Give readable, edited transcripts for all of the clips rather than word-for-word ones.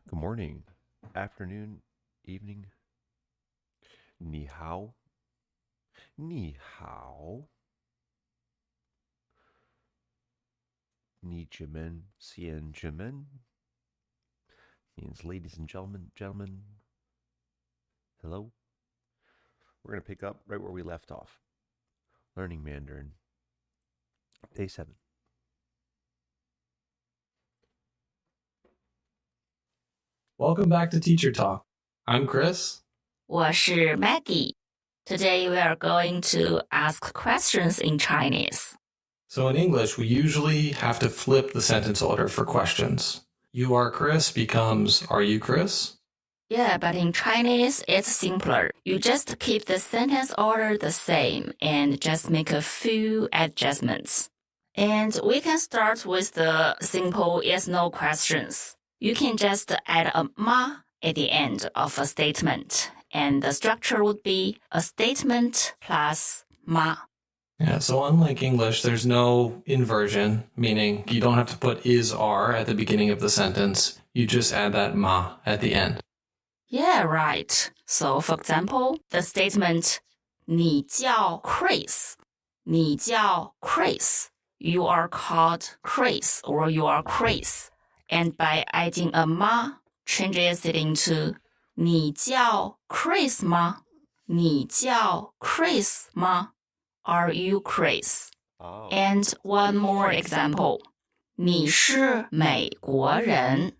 Good morning, afternoon, evening. 你好,你好,你们,先生们 means ladies and gentlemen. Hello. We're going to pick up right where we left off. Learning Mandarin. Day 7. Welcome back to Teacher Talk. I'm Chris. 我是 Maggie. Today we are going to ask questions in Chinese. So in English, we usually have to flip the sentence order for questions. You are Chris becomes are you Chris? Yeah, but in Chinese, it's simpler. You just keep the sentence order the same and just make a few adjustments. And we can start with the simple yes-no questions. You can just add a ma at the end of a statement, and the structure would be a statement plus ma. Yeah, so unlike English, there's no inversion, meaning you don't have to put is, are at the beginning of the sentence. You just add that ma at the end. Yeah, right. So, for example, the statement 你叫 Chris. 你叫 Chris. You are called Chris or you are Chris. And by adding a ma, changes it into 你叫 Chris 吗?你叫 Chris 吗? Are you Chris? Oh. And one more example. 你是美国人.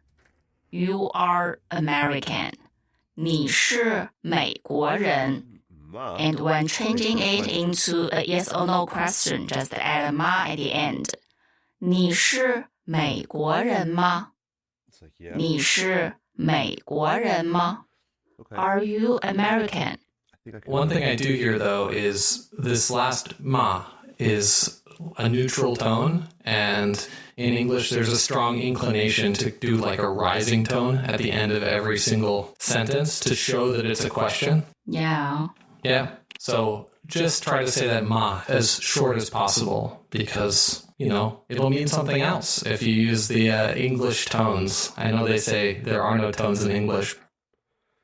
You are American. 你是美国人. And when changing it into a yes or no question, just add a ma at the end. 你是美国人吗? It's like, yeah. 你是美国人吗? Okay. Are you American? I think I can. One thing I do here, though, is this last ma is a neutral tone, and in English there's a strong inclination to do like a rising tone at the end of every single sentence to show that it's a question. Yeah. Yeah, so just try to say that ma as short as possible because, it'll mean something else if you use the English tones. I know they say there are no tones in English.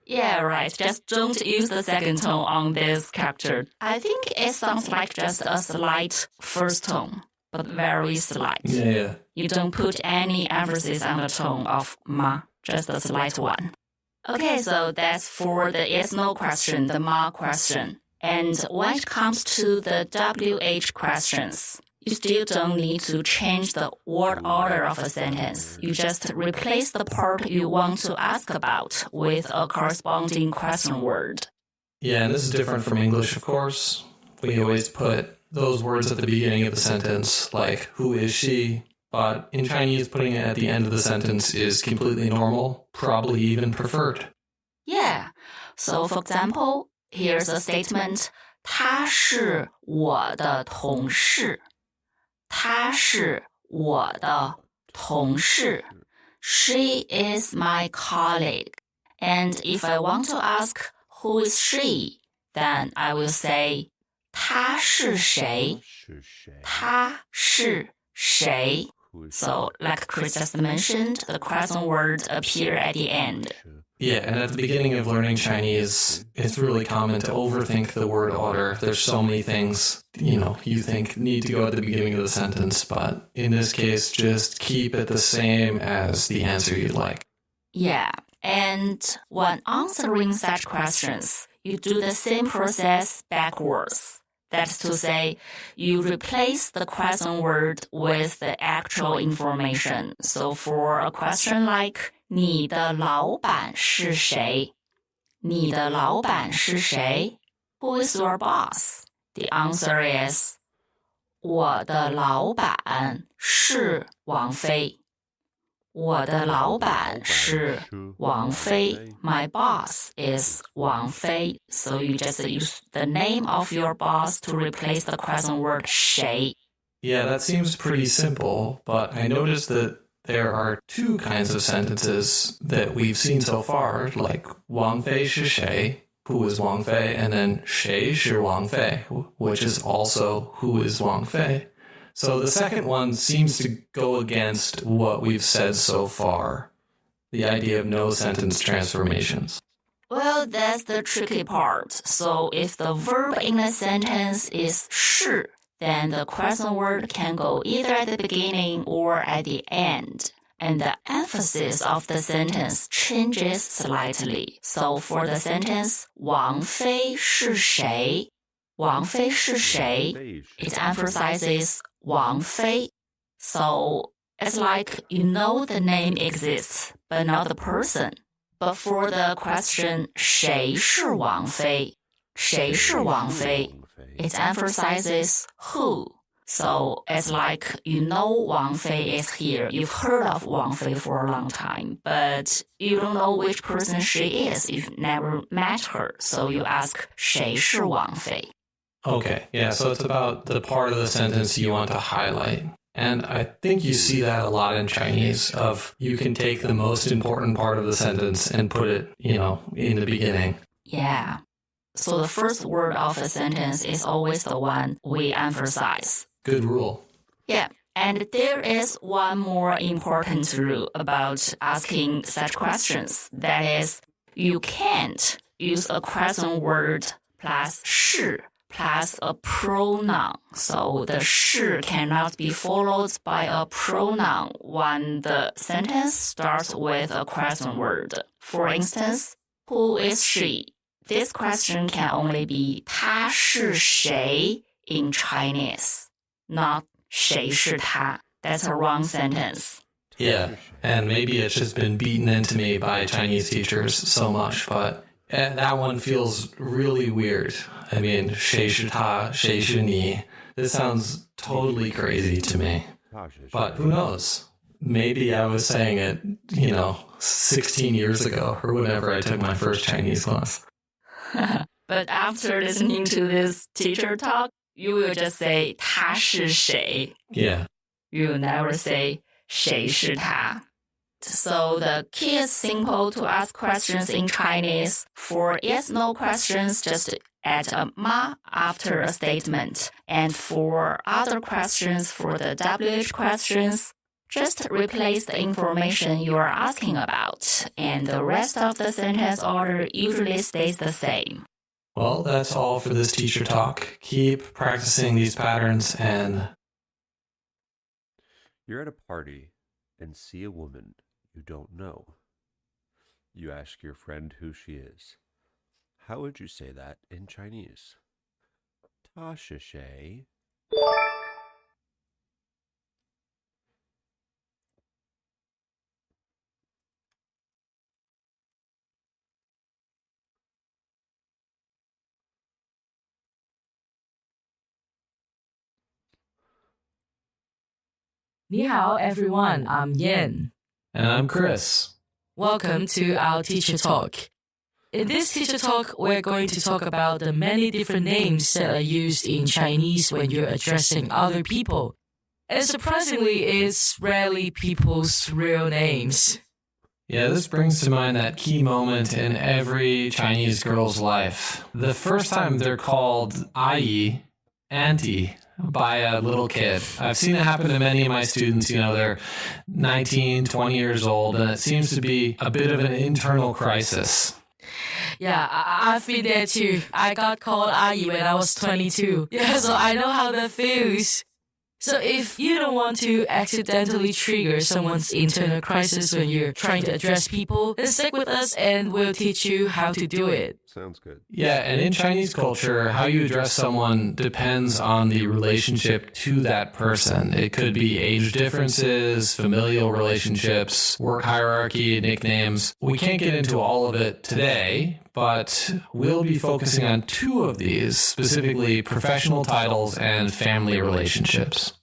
Yeah, right. Just don't use the second tone on this character. I think it sounds like just a slight first tone, but very slight. Yeah. You don't put any emphasis on the tone of ma, just a slight one. Okay, so that's for the yes-no question, the ma question. And when it comes to the WH questions, you still don't need to change the word order of a sentence. You just replace the part you want to ask about with a corresponding question word. Yeah, and this is different from English, of course. We always put those words at the beginning of the sentence, like, who is she? But in Chinese, putting it at the end of the sentence is completely normal, probably even preferred. Yeah. So, for example, here's a statement. 他是我的同事. 他是我的同事. She is my colleague. And if I want to ask who is she, then I will say 他是谁?他是谁? So, like Chris just mentioned, the question words appear at the end. Yeah, and at the beginning of learning Chinese, it's really common to overthink the word order. There's so many things, you think need to go at the beginning of the sentence, but in this case, just keep it the same as the answer you'd like. Yeah, and when answering such questions, you do the same process backwards. That's to say, you replace the question word with the actual information. So for a question like, 你的老板是谁? 你的老板是谁? Who is your boss? The answer is, 我的老板是王菲. 我的老板是王菲. My boss is Wang Fei. So you just use the name of your boss to replace the question word 谁. Yeah, that seems pretty simple, but I noticed that there are two kinds of sentences that we've seen so far, like Wang Fei 是谁, who is Wang Fei, and then 谁是王菲, which is also who is Wang Fei. So the second one seems to go against what we've said so far. the idea of no sentence transformations? Well, that's the tricky part. So if the verb in a sentence is 是, then the question word can go either at the beginning or at the end. And the emphasis of the sentence changes slightly. So for the sentence 王妃是谁? 王妃是谁? It emphasizes 王妃. So it's like you know the name exists, but not the person. But for the question 谁是王妃? 谁是王妃? It emphasizes who. So it's like you know Wang Fei is here. You've heard of Wang Fei for a long time, but you don't know which person she is. You've never met her. So you ask 谁是王妃? Okay, yeah, so it's about the part of the sentence you want to highlight. And I think you see that a lot in Chinese of you can take the most important part of the sentence and put it, in the beginning. Yeah. So the first word of a sentence is always the one we emphasize. Good rule. Yeah. And there is one more important rule about asking such questions. That is, you can't use a question word plus 是 plus a pronoun. So the 是 cannot be followed by a pronoun when the sentence starts with a question word. For instance, who is she? This question can only be 他是谁 in Chinese, not 谁是他. That's a wrong sentence. Yeah, and maybe it's just been beaten into me by Chinese teachers so much, but that one feels really weird. I mean, 谁是他,谁是你. This sounds totally crazy to me. But who knows? Maybe I was saying it, 16 years ago or whenever I took my first Chinese class. But after listening to this teacher talk, you will just say 他是谁. Yeah. You will never say 谁是他. So the key is simple to ask questions in Chinese. For yes/no questions, just add a ma after a statement. And for other questions, for the WH questions, just replace the information you are asking about. And the rest of the sentence order usually stays the same. Well, that's all for this teacher talk. Keep practicing these patterns and... You're at a party and see a woman you don't know. You ask your friend who she is. How would you say that in Chinese? 她是谁? Ni hao, everyone. I'm Yin. And I'm Chris. Welcome to our teacher talk. In this teacher talk, we're going to talk about the many different names that are used in Chinese when you're addressing other people. And surprisingly, it's rarely people's real names. Yeah, this brings to mind that key moment in every Chinese girl's life. The first time they're called ayi, auntie, by a little kid. I've seen it happen to many of my students. They're 19, 20 years old, and it seems to be a bit of an internal crisis. Yeah, I've been there too. I got called Ayi when I was 22. Yeah, so I know how that feels. So if you don't want to accidentally trigger someone's internal crisis when you're trying to address people, then stick with us and we'll teach you how to do it. Sounds good. Yeah, and in Chinese culture, how you address someone depends on the relationship to that person. It could be age differences, familial relationships, work hierarchy, nicknames. We can't get into all of it today, but we'll be focusing on two of these, specifically professional titles and family relationships.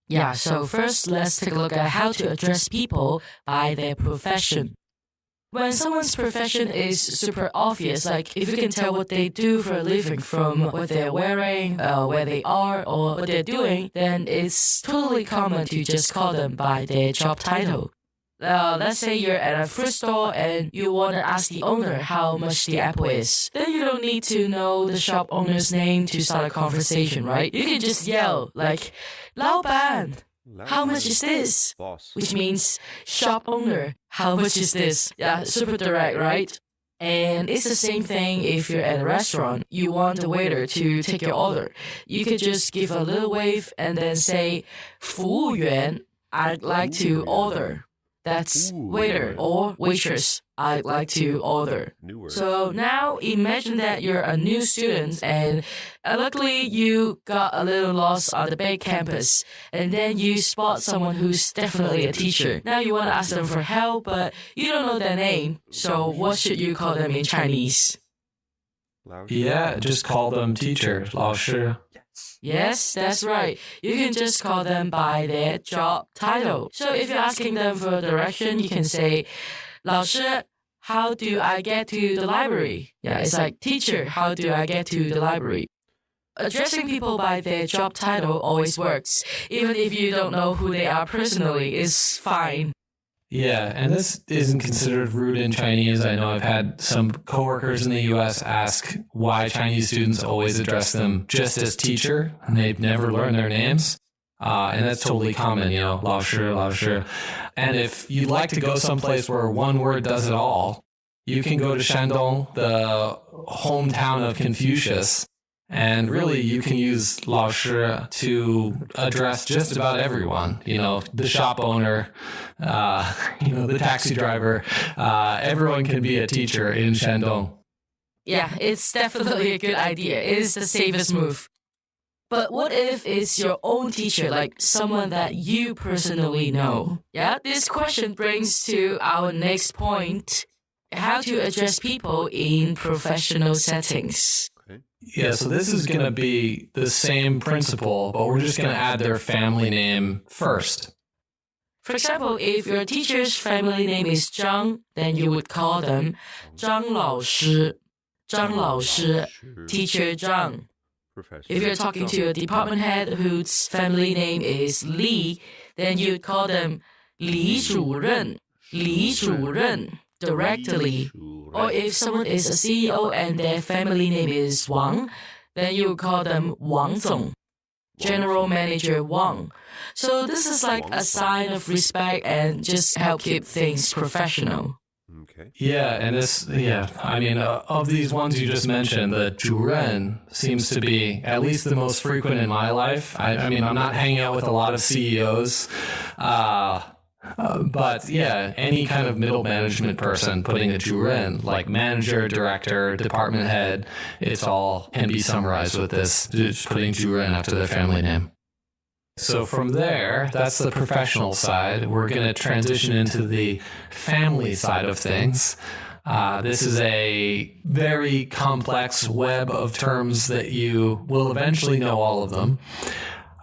Yeah, so first let's take a look at how to address people by their profession. When someone's profession is super obvious, like if you can tell what they do for a living from what they're wearing, where they are, or what they're doing, then it's totally common to just call them by their job title. Let's say you're at a fruit store and you want to ask the owner how much the apple is. Then you don't need to know the shop owner's name to start a conversation, right? You can just yell like, 老板, how much is this? Boss. Which means shop owner, how much is this? Yeah, super direct, right? And it's the same thing if you're at a restaurant, you want the waiter to take your order. You could just give a little wave and then say, 服务员, I'd like to order. That's waiter or waitress. I'd like to order. New word. So now imagine that you're a new student and luckily you got a little lost on the big campus and then you spot someone who's definitely a teacher. Now you want to ask them for help, but you don't know their name. So what should you call them in Chinese? Yeah, just call them teacher, 老师. Yes, that's right. You can just call them by their job title. So if you're asking them for direction, you can say, 老师, how do I get to the library? Yeah, it's like, teacher, how do I get to the library? Addressing people by their job title always works. Even if you don't know who they are personally, it's fine. Yeah, and this isn't considered rude in Chinese. I know I've had some coworkers in the US ask why Chinese students always address them just as teacher, and they've never learned their names. And that's totally common, 老师, 老师. And if you'd like to go someplace where one word does it all, you can go to Shandong, the hometown of Confucius. And really, you can use 老师 to address just about everyone. The shop owner, the taxi driver. Everyone can be a teacher in Shandong. Yeah, it's definitely a good idea. It is the safest move. But what if it's your own teacher, like someone that you personally know? Yeah, this question brings to our next point, how to address people in professional settings. Yeah, so this is going to be the same principle, but we're just going to add their family name first. For example, if your teacher's family name is Zhang, then you would call them 张老师, 张老师, teacher Zhang. If you're talking to a department head whose family name is Li, then you'd call them 李主任, 李主任, directly. Or if someone is a CEO and their family name is Wang, then you call them Wang Zong, General Manager Wang. So this is like a sign of respect and just help keep things professional. Okay. Yeah, and of these ones you just mentioned, the 主任 seems to be at least the most frequent in my life. I'm not hanging out with a lot of CEOs. But yeah, any kind of middle management person putting a 主任, like manager, director, department head, it's all can be summarized with this, just putting 主任 after their family name. So from there, that's the professional side. We're going to transition into the family side of things. This is a very complex web of terms that you will eventually know all of them.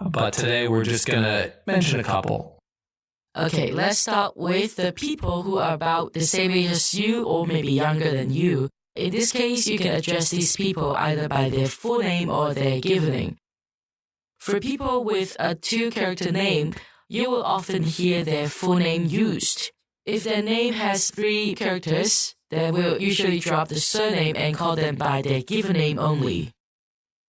But today we're just going to mention a couple. Okay, let's start with the people who are about the same age as you or maybe younger than you. In this case, you can address these people either by their full name or their given name. For people with a two-character name, you will often hear their full name used. If their name has 3 characters, then we'll usually drop the surname and call them by their given name only.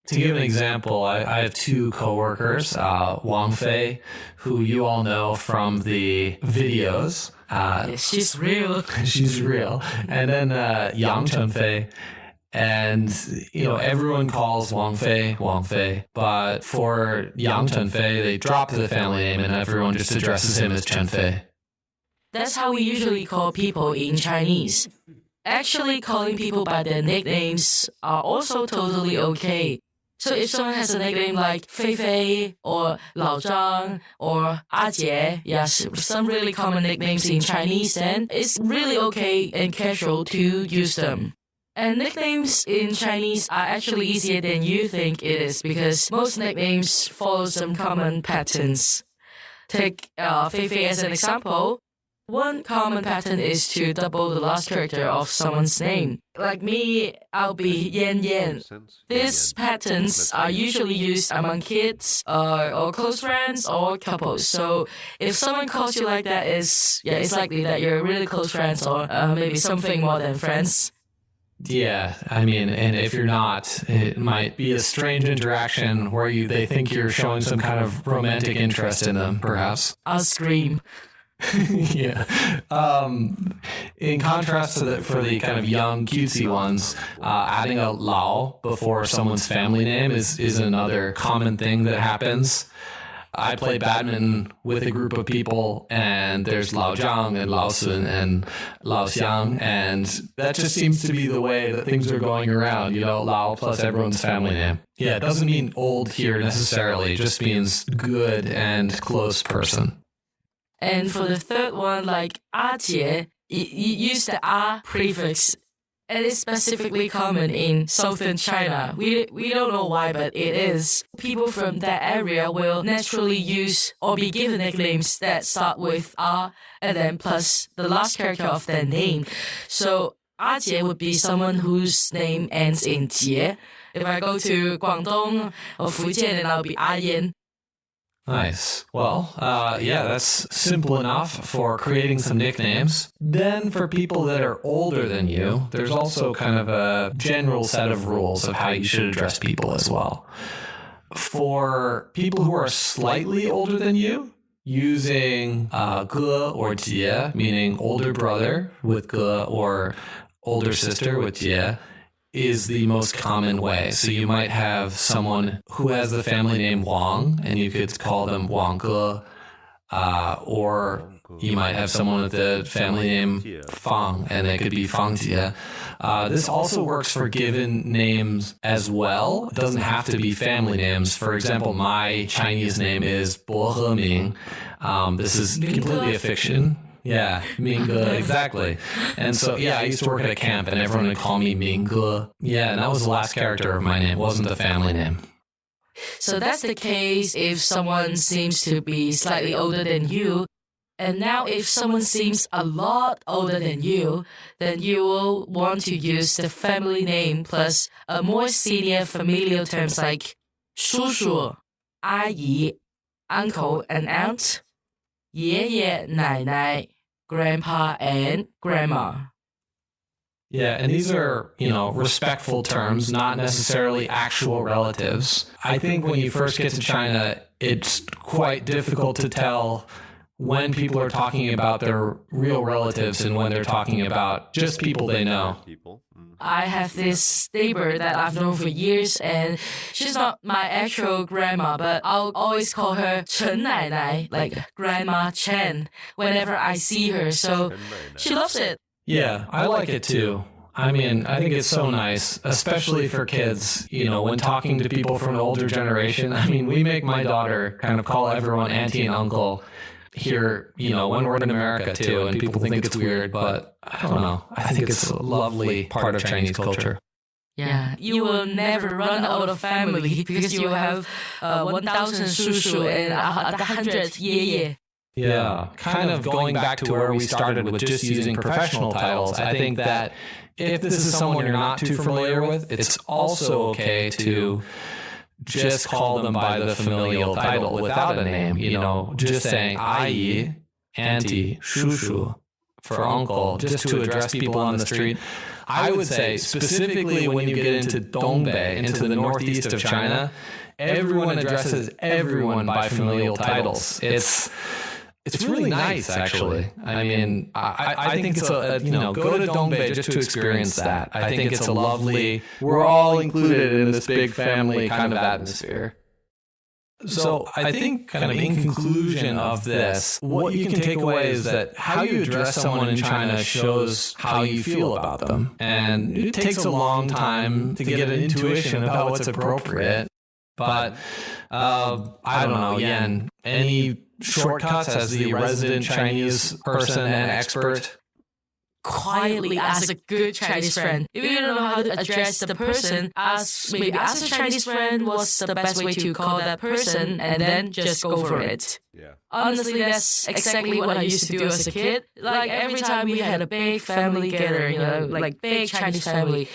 To give an example, I have 2 coworkers, Wang Fei, who you all know from the videos. Yes, she's real. She's real. And then Yang Chenfei. And, everyone calls Wang Fei. But for Yang Chenfei, they drop the family name and everyone just addresses him as Chenfei. That's how we usually call people in Chinese. Actually, calling people by their nicknames are also totally okay. So if someone has a nickname like Fei Fei or Lao Zhang or A Jie, yes, some really common nicknames in Chinese, then it's really okay and casual to use them. And nicknames in Chinese are actually easier than you think it is because most nicknames follow some common patterns. Take Fei Fei as an example. One common pattern is to double the last character of someone's name. Like me, I'll be Yan Yan. These patterns are usually used among kids, or close friends, or couples. So if someone calls you like that, it's likely that you're really close friends, or maybe something more than friends. Yeah, I mean, and if you're not, it might be a strange interaction where they think you're showing some kind of romantic interest in them, perhaps. I'll scream. Yeah. In contrast to for the kind of young, cutesy ones, adding a lao before someone's family name is another common thing that happens. I play badminton with a group of people, and there's Lao Zhang and Lao Sun and Lao Xiang, and that just seems to be the way that things are going around, Lao plus everyone's family name. Yeah, it doesn't mean old here necessarily, it just means good and close person. And for the third one, like 阿姐, you use the a prefix. It is specifically common in southern China. We don't know why, but it is. People from that area will naturally use or be given nicknames that start with a and then plus the last character of their name. So 阿姐 would be someone whose name ends in 姐. If I go to Guangdong or Fujian, then I'll be 阿燕. Nice. Well, yeah, that's simple enough for creating some nicknames. Then for people that are older than you, there's also kind of a general set of rules of how you should address people as well. For people who are slightly older than you, using 哥 or 姐, meaning older brother with 哥 or older sister with 姐, is the most common way. So you might have someone who has the family name Wang, and you could call them Wang Ge, or you might have someone with the family name Fang, and it could be Fang Jie. This also works for given names as well. It doesn't have to be family names. For example, my Chinese name is Bo He Ming. This is completely a fiction. Yeah, Mingge, exactly. And so, yeah, I used to work at a camp and everyone would call me Mingge. Yeah, and that was the last character of my name. It wasn't the family name. So that's the case if someone seems to be slightly older than you. And now if someone seems a lot older than you, then you will want to use the family name plus a more senior familial terms like 叔叔, 阿姨, uncle and aunt, 爷爷, 奶奶, grandpa and grandma. Yeah, and these are, respectful terms, not necessarily actual relatives. I think when you first get to China, it's quite difficult to tell when people are talking about their real relatives and when they're talking about just people they know. I have this neighbor that I've known for years, and she's not my actual grandma, but I'll always call her Chen Nai Nai, like Grandma Chen, whenever I see her. So she loves it. Yeah, I like it too. I mean, I think it's so nice, especially for kids, when talking to people from an older generation. I mean, we make my daughter kind of call everyone auntie and uncle here, when we're in America too, and people think it's weird, but I don't know. I think it's a lovely part of Chinese culture. Yeah, you will never run out of family because you have 1,000 shushu and 100 爷爷. Yeah, kind of going back to where we started with just using professional titles, I think that if this is someone you're not too familiar with, it's also okay to just call them by the familial title without a name, just saying 阿姨, auntie, 叔叔 for uncle, just to address people on the street. I would say specifically when you get into Dongbei, into the northeast of China, everyone addresses everyone by familial titles. It's really nice, actually. I mean, I think it's go to Dongbei just to experience that. I think it's a lovely, we're all included in this big family kind of atmosphere. So I think kind of in conclusion of this, what you can take away is that how you address someone in China shows how you feel about them. And it takes a long time to get an intuition about what's appropriate. But I don't know, Yan, any shortcuts as the resident Chinese person and expert? Quietly ask a good Chinese friend. If you don't know how to address the person, ask a Chinese friend what's the best way to call that person, and then just go for it. Yeah. Honestly, that's exactly what I used to do as a kid. Like every time we had a big family gathering, like big Chinese family,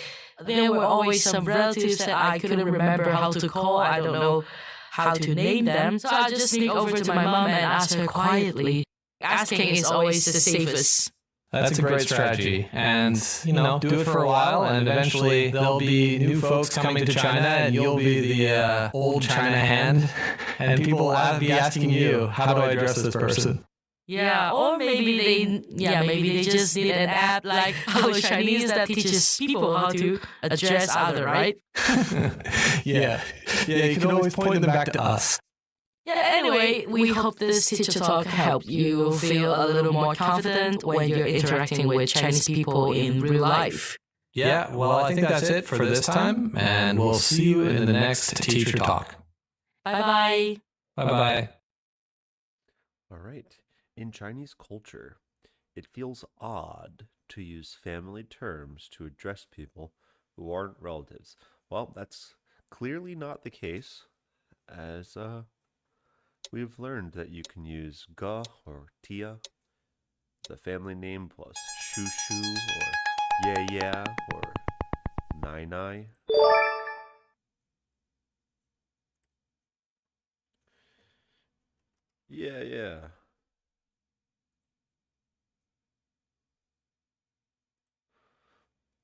there were always some relatives that I couldn't remember how to call. I don't know how to name them. So I just sneak over to my mom and ask her quietly. Asking is always the safest. That's a great strategy. And, do it for a while, and eventually there'll be new folks coming to China, and you'll be the old China hand, and people will be asking you, how do I address this person? Yeah, or maybe they just need an app like Our Chinese that teaches people how to address other, right? Yeah, you can always point them back to us. Yeah, anyway, we hope this teacher talk helped you feel a little more confident when you're interacting with Chinese people in real life. Yeah, well, I think that's it for this time, and we'll see you in the next teacher talk. Bye-bye. Bye-bye. All right. In Chinese culture, it feels odd to use family terms to address people who aren't relatives. Well, that's clearly not the case, as we've learned that you can use ge or tia, the family name, plus shu shu or yeah or nai nai. Yeah.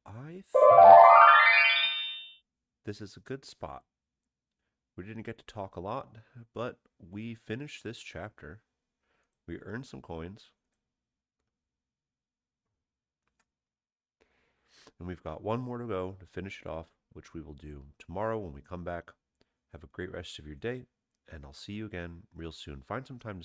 I think this is a good spot. We didn't get to talk a lot, but we finished this chapter. We earned some coins. And we've got one more to go to finish it off, which we will do tomorrow when we come back. Have a great rest of your day, and I'll see you again real soon. Find some time to